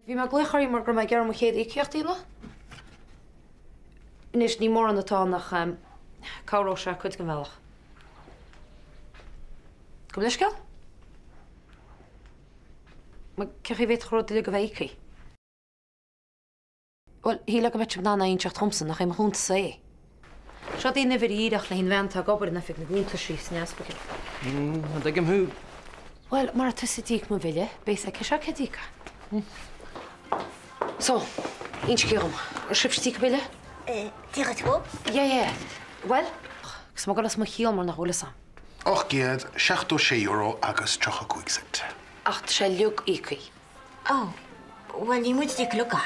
Bhí me gluchaí mar gur me gearm chéad íceochttaíile? Inis ní mór an atá nach cáró se chuid go bhealach. Go leisceil? Ma cechi bhéit chród le go bhéici. Wel, híle go bheitsim ná Aonseach Thompson nach éim húnta sé. Seo dí nifir íireach le hín bheanta gobar na fig na gúnta síos neaspacha. Ag am hú. Wel, mar a tusatíic mo bhile, béis a ceisio cedíca. So, eentje keer om. Schipstiek willen? Tegen het op? Ja. Wel? Ik smaak alles maar heel maar naar alles aan. Och, geed, €6 agus 30 8 leuk ik. Oh, wel, je moet die klukken.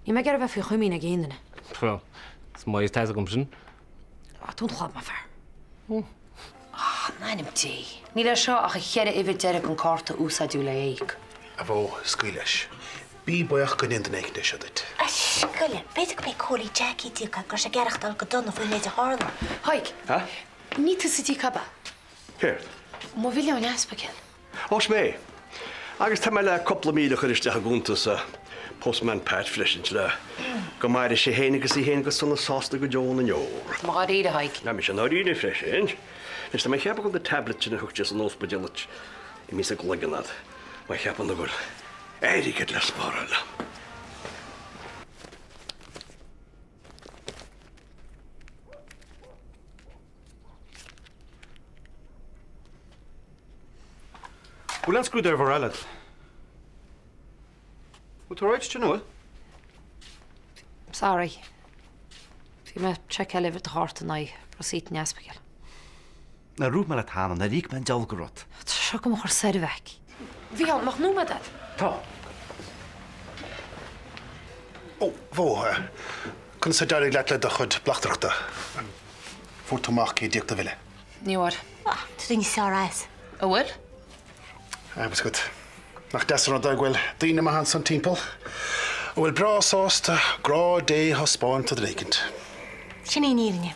Je mag er even goed mee naar gaan. Wel, dat is mooi tijd om te zien. Toen gaat maar ver. Nee, neem thee. Niet dat zo, als je even direct een kaart uit doe leek. Avo, scuilesh. Bí boiach go inta éic de dit. Scuile, beter go cóí Jackie tícha gur sé geachtal go donna bhfuil méidir hála. Haig, ní tu sití cabba. Céir? Má bhfuil an easpaceil. Os mé. Agus tá le coppla míle chuiristeach a gúntas a postman Pat Fleshins le. Go maidir sé héanagus í héanagus sanna sásta go Joan an jór. Má réide haig. Na mis an áíide Fleshins. Is tá mé cheap go de tablet sin a chuteas an nóspadealit I mí a goleganad. Má cheap an gur. Éidir le spáile. Bhfuil an scrúdriver eile. Bú tú ráid tú Sorry. Bhí me check eile bit háta na prosít neaspaceil. Na rúd me le tána na ríic men deal go rot. Seo go mar sé bheic. Bhí an mach nó dat. Tá. Ó, bhó, chun sa deirigh leat le do chud blachtarachta. Fór tomach cé díochta bhile. Níor. Tú dyn ni sáráis. A bhfuil? Agus goed. Nach desan dag bhfuil daoine a han san timppel. Bhfuil bra sásta, grá dé ha spáin a dréicint. Sin é nírinne.